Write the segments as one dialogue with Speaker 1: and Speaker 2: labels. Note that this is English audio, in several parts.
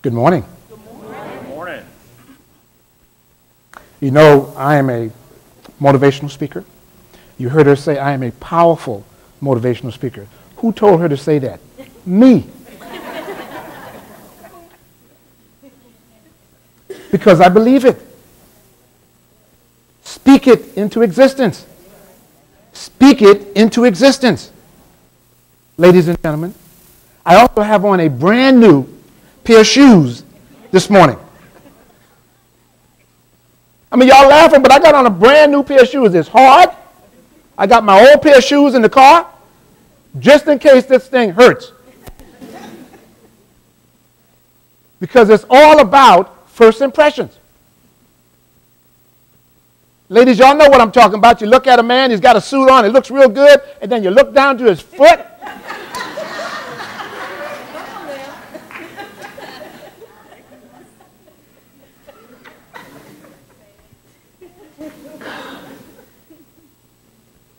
Speaker 1: Good morning.
Speaker 2: Good morning.
Speaker 1: You know, I am a motivational speaker. You heard her say I am a powerful motivational speaker. Who told her to say that? Me. Because I believe it. Speak it into existence. Speak it into existence. Ladies and gentlemen, I also have on a brand new pair of shoes this morning. I mean, y'all laughing, but I got on a brand new pair of shoes. It's hard. I got my old pair of shoes in the car just in case this thing hurts. Because it's all about first impressions. Ladies, y'all know what I'm talking about. You look at a man, he's got a suit on, it looks real good, and then you look down to his foot.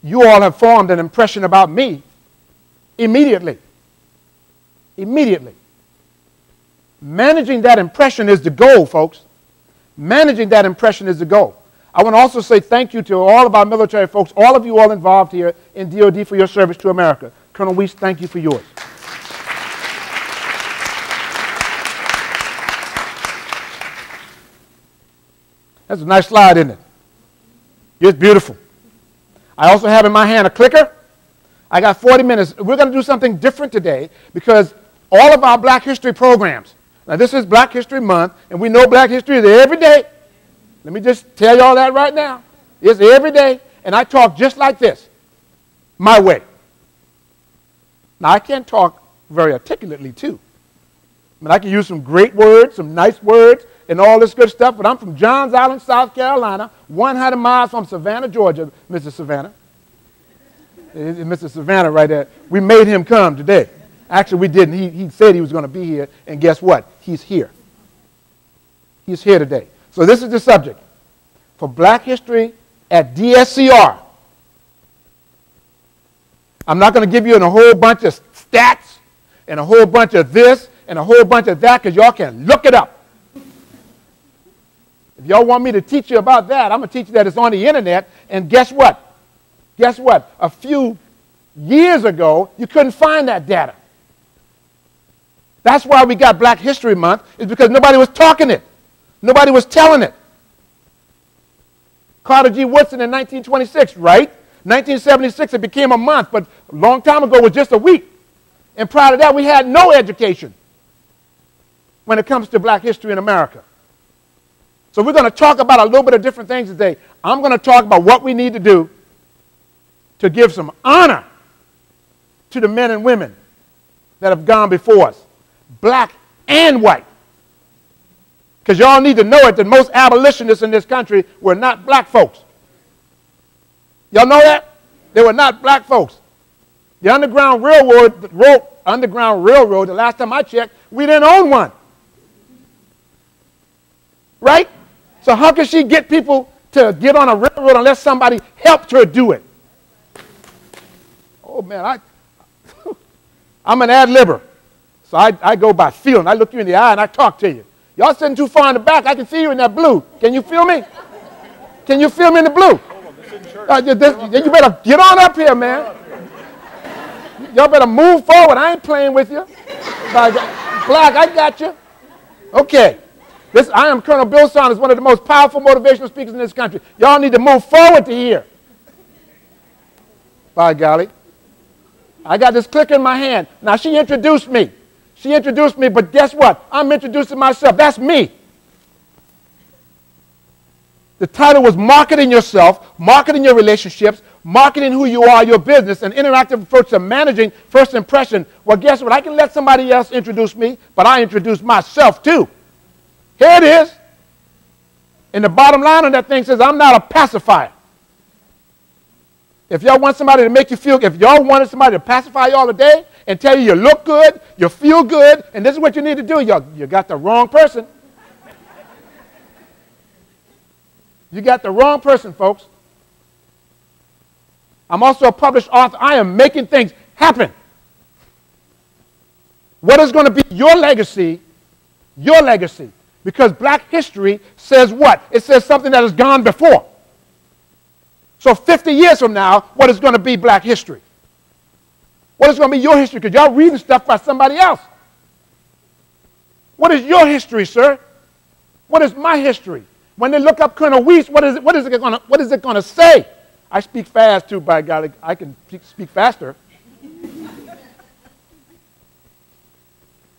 Speaker 1: You all have formed an impression about me immediately. Immediately. Managing that impression is the goal, folks. Managing that impression is the goal. I want to also say thank you to all of our military folks, all of you all involved here in DOD for your service to America. Colonel Weiss, thank you for yours. That's a nice slide, isn't it? It's beautiful. I also have in my hand a clicker. I got 40 minutes. We're going to do something different today because all of our Black History programs, now this is Black History Month, and we know Black History is every day. Let me just tell you all that right now. It's every day, and I talk just like this, my way. Now, I can't talk very articulately, too. I mean, I can use some great words, some nice words, and all this good stuff, but I'm from Johns Island, South Carolina, 100 miles from Savannah, Georgia, Mr. Savannah. Mr. Savannah right there. We made him come today. Actually, we didn't. He said he was going to be here, and guess what? He's here. He's here today. So this is the subject for Black History at DSCR. I'm not going to give you a whole bunch of stats and a whole bunch of this and a whole bunch of that because y'all can look it up. If y'all want me to teach you about that, I'm going to teach you that it's on the internet. And guess what? Guess what? A few years ago, you couldn't find that data. That's why we got Black History Month, is because nobody was talking it. Nobody was telling it. Carter G. Woodson in 1926, right? 1976, it became a month, but a long time ago it was just a week. And prior to that, we had no education when it comes to Black history in America. So we're going to talk about a little bit of different things today. I'm going to talk about what we need to do to give some honor to the men and women that have gone before us, black and white. Because y'all need to know it that most abolitionists in this country were not black folks. Y'all know that? They were not black folks. The Underground Railroad, the last time I checked, we didn't own one. Right? So how can she get people to get on a railroad unless somebody helped her do it? Oh, man, I'm an ad-libber. So I go by feeling. I look you in the eye and I talk to you. Y'all sitting too far in the back. I can see you in that blue. Can you feel me? Can you feel me in the blue? You better get on up here, man. Y'all better move forward. I ain't playing with you. Black, I got you. Okay. I am Colonel Bill Saunders, one of the most powerful motivational speakers in this country. Y'all need to move forward to here. By golly. I got this clicker in my hand. Now, she introduced me. She introduced me, but guess what? I'm introducing myself. That's me. The title was Marketing Yourself, Marketing Your Relationships, Marketing Who You Are, Your Business, an interactive approach to managing first impression. Well, guess what? I can let somebody else introduce me, but I introduce myself too. Here it is. And the bottom line on that thing says, I'm not a pacifier. If y'all want somebody to make you feel, if y'all wanted somebody to pacify y'all today and tell you you look good, you feel good, and this is what you need to do, you got the wrong person. You got the wrong person, folks. I'm also a published author. I am making things happen. What is going to be your legacy your legacy. Because black history says what? It says something that has gone before. So 50 years from now, what is going to be black history? What is going to be your history? Because y'all reading stuff by somebody else. What is your history, sir? What is my history? When they look up Colonel Weiss, what is it going to say? I speak fast too, by golly. I can speak faster.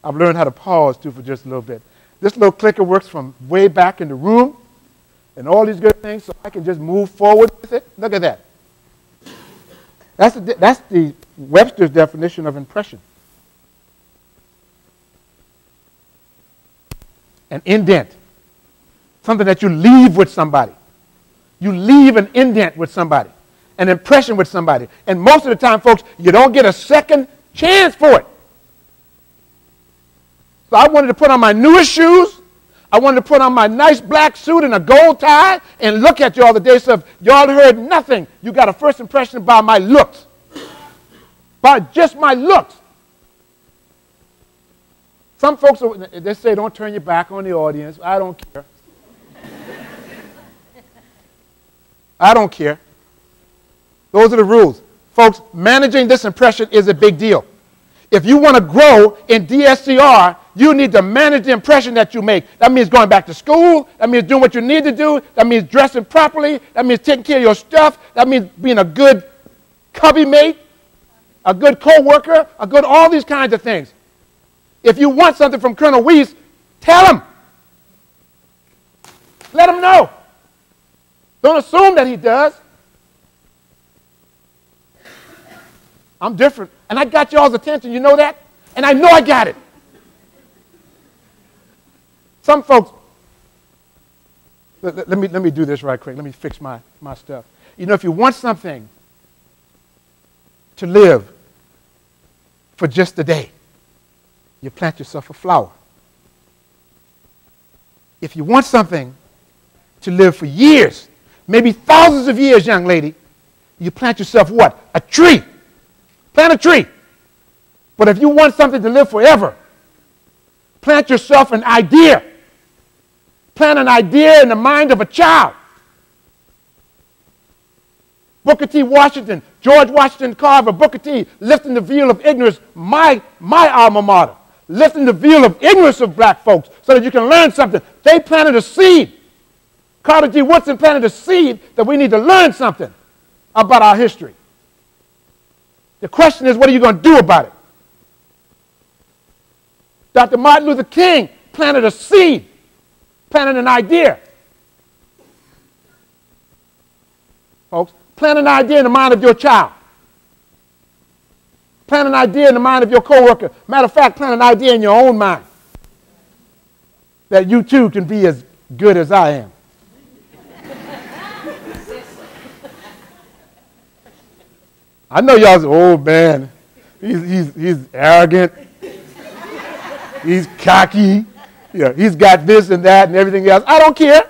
Speaker 1: I've learned how to pause too for just a little bit. This little clicker works from way back in the room and all these good things, so I can just move forward with it. Look at that. That's the Webster's definition of impression. An indent. Something that you leave with somebody. You leave an indent with somebody, an impression with somebody. And most of the time, folks, you don't get a second chance for it. So I wanted to put on my newest shoes. I wanted to put on my nice black suit and a gold tie and look at y'all the day so y'all heard nothing. You got a first impression by my looks. By just my looks. Some folks, they say don't turn your back on the audience. I don't care. I don't care. Those are the rules. Folks, managing this impression is a big deal. If you want to grow in DSCR, you need to manage the impression that you make. That means going back to school. That means doing what you need to do. That means dressing properly. That means taking care of your stuff. That means being a good cubby mate, a good co-worker, all these kinds of things. If you want something from Colonel Weiss, tell him. Let him know. Don't assume that he does. I'm different. And I got y'all's attention. You know that? And I know I got it. Some folks, let me do this right quick. Let me fix my stuff. You know, if you want something to live for just a day, you plant yourself a flower. If you want something to live for years, maybe thousands of years, young lady, you plant yourself what? A tree. Plant a tree. But if you want something to live forever, plant yourself an idea. Plant an idea in the mind of a child. Booker T. Washington, George Washington Carver, Booker T. lifting the veil of ignorance, my alma mater, lifting the veil of ignorance of black folks so that you can learn something. They planted a seed. Carter G. Woodson planted a seed that we need to learn something about our history. The question is, what are you going to do about it? Dr. Martin Luther King planted a seed, planted an idea. Folks, plant an idea in the mind of your child. Plant an idea in the mind of your coworker. Matter of fact, plant an idea in your own mind that you too can be as good as I am. I know y'all say, oh man, he's arrogant, he's cocky, he's got this and that and everything else. I don't care.